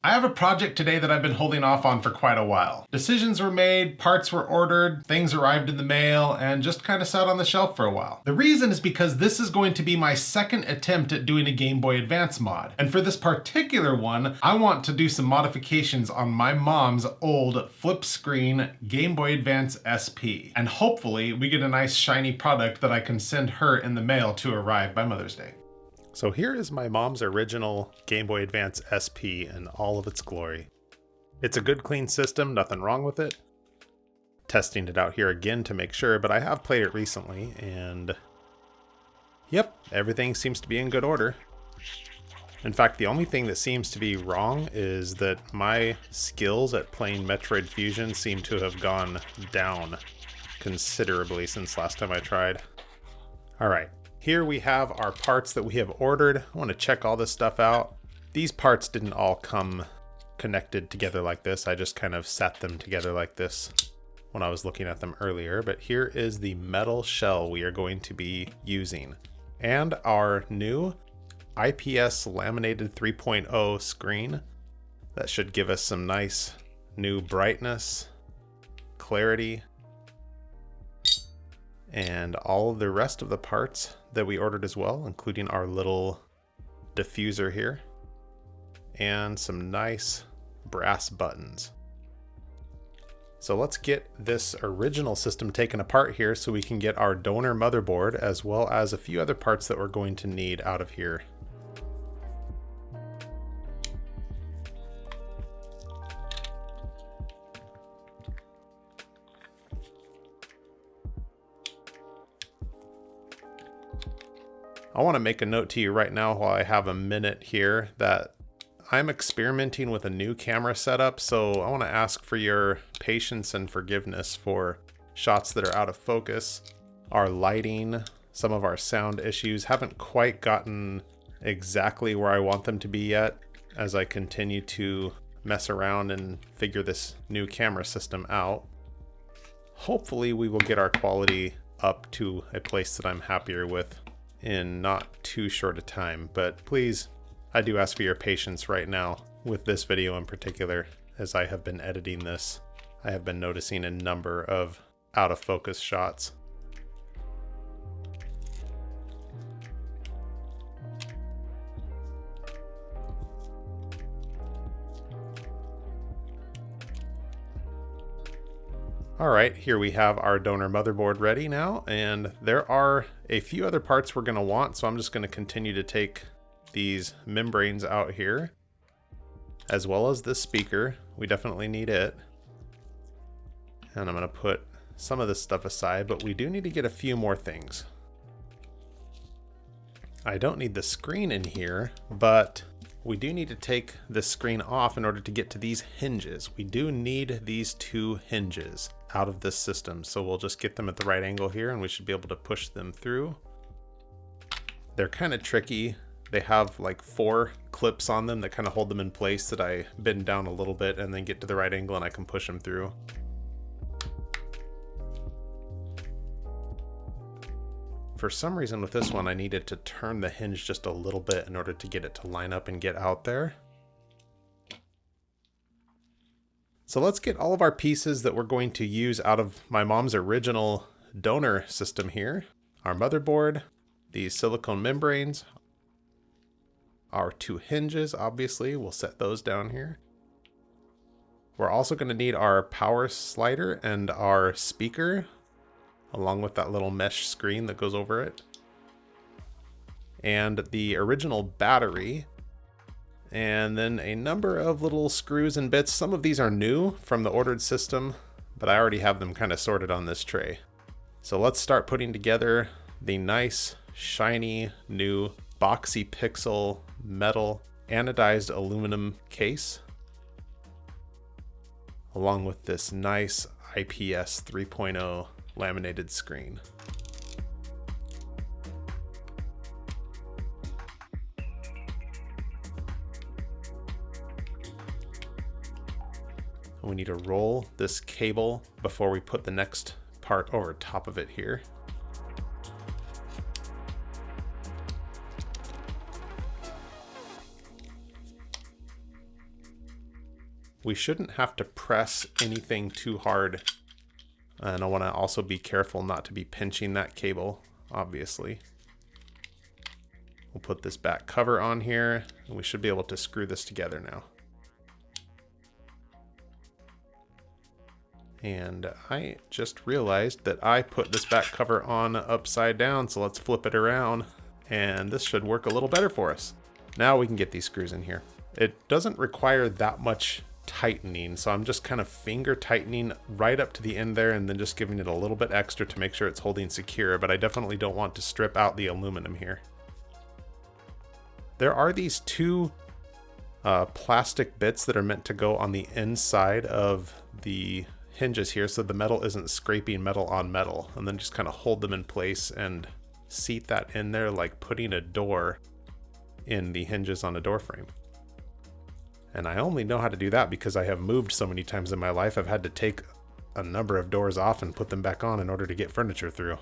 I have a project today that I've been holding off on for quite a while. Decisions were made, parts were ordered, things arrived in the mail, and just kind of sat on the shelf for a while. The reason is because this is going to be my second attempt at doing a Game Boy Advance mod. And for this particular one, I want to do some modifications on my mom's old flip screen Game Boy Advance SP. And hopefully we get a nice shiny product that I can send her in the mail to arrive by Mother's Day. So here is my mom's original Game Boy Advance SP in all of its glory. It's a good clean system, nothing wrong with it. Testing it out here again to make sure, but I have played it recently and yep, everything seems to be in good order. In fact, the only thing that seems to be wrong is that my skills at playing Metroid Fusion seem to have gone down considerably since last time I tried. Alright. Here we have our parts that we have ordered. I want to check all this stuff out. These parts didn't all come connected together like this. I just kind of sat them together like this when I was looking at them earlier. But here is the metal shell we are going to be using. And our new IPS laminated 3.0 screen. That should give us some nice new brightness, clarity, and all of the rest of the parts that we ordered as well, including our little diffuser here and some nice brass buttons. So let's get this original system taken apart here so we can get our donor motherboard as well as a few other parts that we're going to need out of here. I want to make a note to you right now while I have a minute here that I'm experimenting with a new camera setup, so I want to ask for your patience and forgiveness for shots that are out of focus. Our lighting, some of our sound issues haven't quite gotten exactly where I want them to be yet as I continue to mess around and figure this new camera system out. Hopefully we will get our quality up to a place that I'm happier with in not too short a time, but please, I do ask for your patience right now with this video in particular. As I have been editing this, I have been noticing a number of out of focus shots. All right, here we have our donor motherboard ready now, and there are a few other parts we're going to want, so I'm just going to continue to take these membranes out here, as well as this speaker. We definitely need it. And I'm going to put some of this stuff aside, but we do need to get a few more things. I don't need the screen in here, but we do need to take this screen off in order to get to these hinges. We do need these two hinges out of this system, so we'll just get them at the right angle here and we should be able to push them through. They're kind of tricky. They have like 4 clips on them that kind of hold them in place that I bend down a little bit and then get to the right angle and I can push them through. For some reason with this one, I needed to turn the hinge just a little bit in order to get it to line up and get out there. So let's get all of our pieces that we're going to use out of my mom's original donor system here. Our motherboard, these silicone membranes, our 2 hinges, obviously, we'll set those down here. We're also going to need our power slider and our speaker, along with that little mesh screen that goes over it. And the original battery. And then a number of little screws and bits. Some of these are new from the ordered system, but I already have them kind of sorted on this tray. So let's start putting together the nice, shiny, new boxy pixel metal anodized aluminum case, along with this nice IPS 3.0 laminated screen. We need to roll this cable before we put the next part over top of it here. We shouldn't have to press anything too hard. And I want to also be careful not to be pinching that cable, obviously. We'll put this back cover on here, and we should be able to screw this together now. And I just realized that I put this back cover on upside down, so let's flip it around, and this should work a little better for us. Now we can get these screws in here. It doesn't require that much tightening, so I'm just kind of finger tightening right up to the end there and then just giving it a little bit extra to make sure it's holding secure, but I definitely don't want to strip out the aluminum here. There are these two plastic bits that are meant to go on the inside of the hinges here so the metal isn't scraping metal on metal, and then just kind of hold them in place and seat that in there like putting a door in the hinges on a door frame. And I only know how to do that because I have moved so many times in my life. I've had to take a number of doors off and put them back on in order to get furniture through.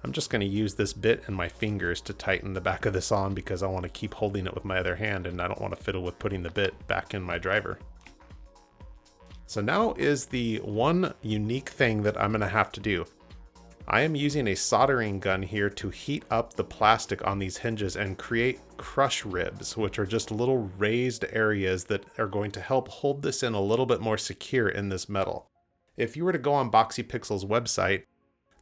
I'm just going to use this bit and my fingers to tighten the back of this on because I want to keep holding it with my other hand and I don't want to fiddle with putting the bit back in my driver. So now is the one unique thing that I'm going to have to do. I am using a soldering gun here to heat up the plastic on these hinges and create crush ribs, which are just little raised areas that are going to help hold this in a little bit more secure in this metal. If you were to go on Boxypixel's website,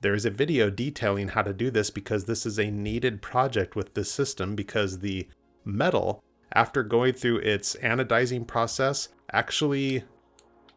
there is a video detailing how to do this because this is a needed project with this system because the metal, after going through its anodizing process, actually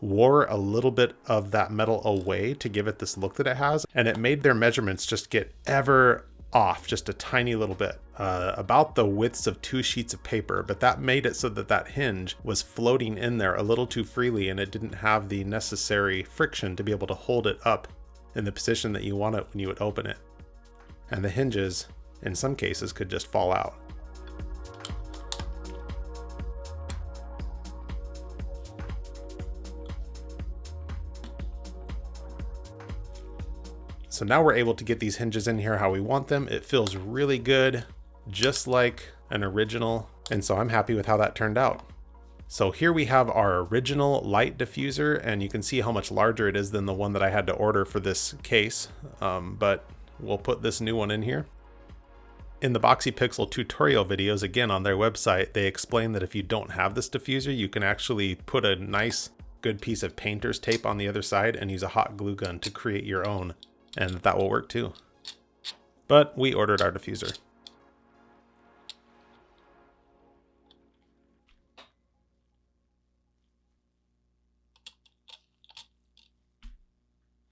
wore a little bit of that metal away to give it this look that it has, and it made their measurements just get ever off just a tiny little bit, about the widths of 2 sheets of paper, but that made it so that that hinge was floating in there a little too freely and it didn't have the necessary friction to be able to hold it up in the position that you want it when you would open it. And the hinges, in some cases, could just fall out. So now we're able to get these hinges in here how we want them. It feels really good, just like an original. And so I'm happy with how that turned out. So here we have our original light diffuser, and you can see how much larger it is than the one that I had to order for this case. But we'll put this new one in here. In the Boxypixel tutorial videos, again on their website, they explain that if you don't have this diffuser, you can actually put a nice good piece of painter's tape on the other side and use a hot glue gun to create your own. And that will work too. But we ordered our diffuser.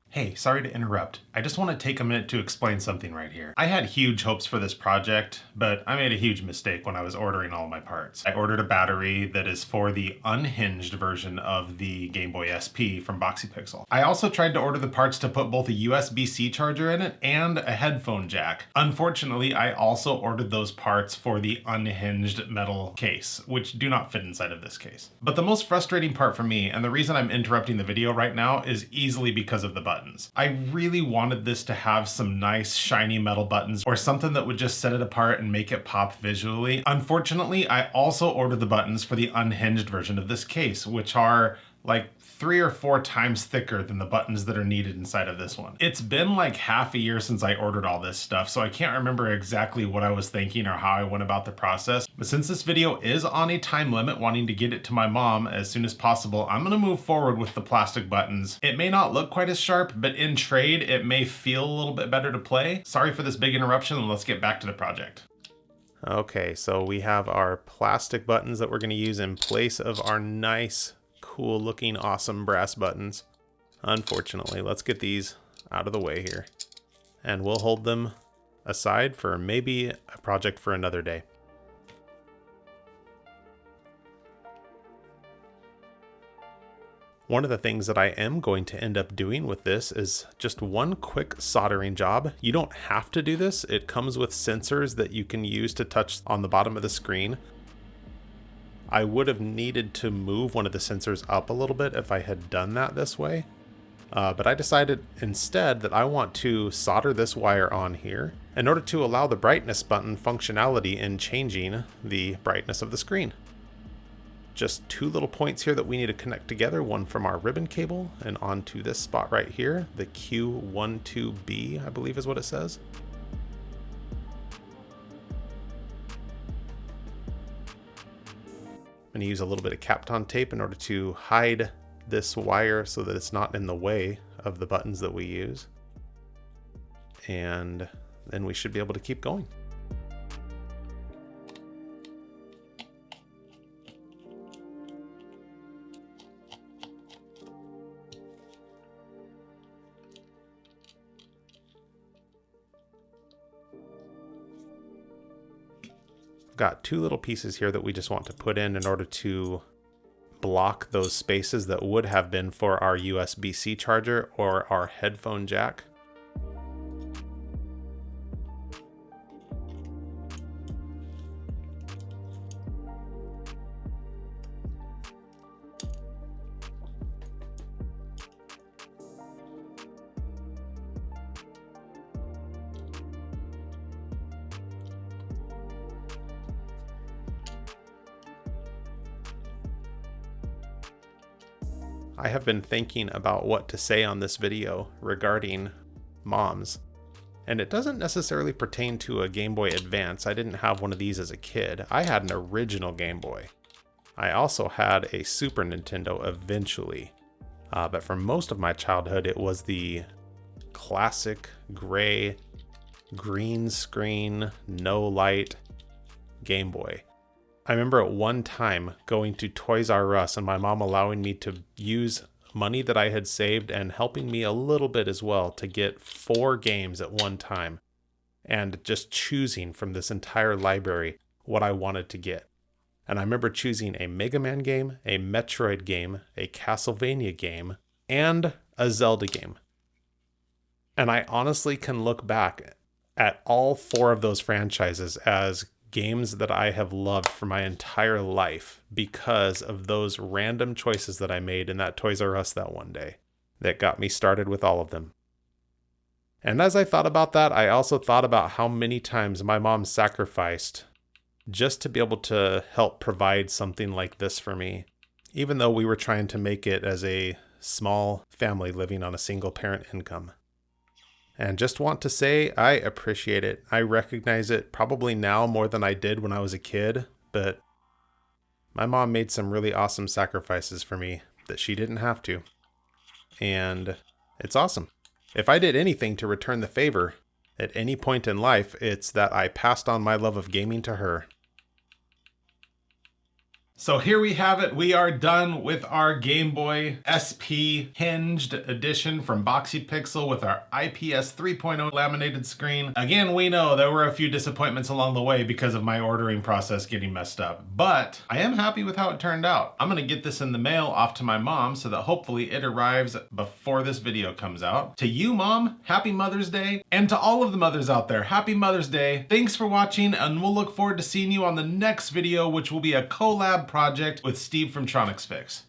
Hey, sorry to interrupt. I just want to take a minute to explain something right here. I had huge hopes for this project, but I made a huge mistake when I was ordering all my parts. I ordered a battery that is for the unhinged version of the Game Boy SP from Boxypixel. I also tried to order the parts to put both a USB-C charger in it and a headphone jack. Unfortunately, I also ordered those parts for the unhinged metal case, which do not fit inside of this case. But the most frustrating part for me, and the reason I'm interrupting the video right now, is easily because of the buttons. I really wanted this to have some nice shiny metal buttons or something that would just set it apart and make it pop visually. Unfortunately, I also ordered the buttons for the unhinged version of this case, which are like 3 or 4 times thicker than the buttons that are needed inside of this one. It's been like half a year since I ordered all this stuff, so I can't remember exactly what I was thinking or how I went about the process. But since this video is on a time limit, wanting to get it to my mom as soon as possible, I'm gonna move forward with the plastic buttons. It may not look quite as sharp, but in trade, it may feel a little bit better to play. Sorry for this big interruption, and let's get back to the project. Okay, so we have our plastic buttons that we're gonna use in place of our nice, cool looking awesome brass buttons. Unfortunately, let's get these out of the way here, and we'll hold them aside for maybe a project for another day. One of the things that I am going to end up doing with this is just one quick soldering job. You don't have to do this. It comes with sensors that you can use to touch on the bottom of the screen. I would have needed to move one of the sensors up a little bit if I had done that this way, But I decided instead that I want to solder this wire on here in order to allow the brightness button functionality in changing the brightness of the screen. Just 2 little points here that we need to connect together, one from our ribbon cable and onto this spot right here, the Q12B, I believe is what it says. I'm going to use a little bit of Kapton tape in order to hide this wire so that it's not in the way of the buttons that we use. And then we should be able to keep going. Got 2 little pieces here that we just want to put in order to block those spaces that would have been for our USB-C charger or our headphone jack. I have been thinking about what to say on this video regarding moms, and it doesn't necessarily pertain to a Game Boy Advance. I didn't have one of these as a kid. I had an original Game Boy. I also had a Super Nintendo eventually, but for most of my childhood it was the classic gray, green screen, no light Game Boy. I remember at one time going to Toys R Us and my mom allowing me to use money that I had saved and helping me a little bit as well to get 4 games at one time and just choosing from this entire library what I wanted to get. And I remember choosing a Mega Man game, a Metroid game, a Castlevania game, and a Zelda game. And I honestly can look back at all 4 of those franchises as games that I have loved for my entire life because of those random choices that I made in that Toys R Us that one day that got me started with all of them. And as I thought about that, I also thought about how many times my mom sacrificed just to be able to help provide something like this for me, even though we were trying to make it as a small family living on a single parent income. And just want to say, I appreciate it. I recognize it probably now more than I did when I was a kid, but my mom made some really awesome sacrifices for me that she didn't have to. And it's awesome. If I did anything to return the favor at any point in life, it's that I passed on my love of gaming to her. So here we have it. We are done with our Game Boy SP hinged edition from Boxy Pixel with our IPS 3.0 laminated screen. Again, we know there were a few disappointments along the way because of my ordering process getting messed up, but I am happy with how it turned out. I'm gonna get this in the mail off to my mom so that hopefully it arrives before this video comes out. To you, Mom, happy Mother's Day. And to all of the mothers out there, happy Mother's Day. Thanks for watching, and we'll look forward to seeing you on the next video, which will be a collab project with Steve from Tronics Fix.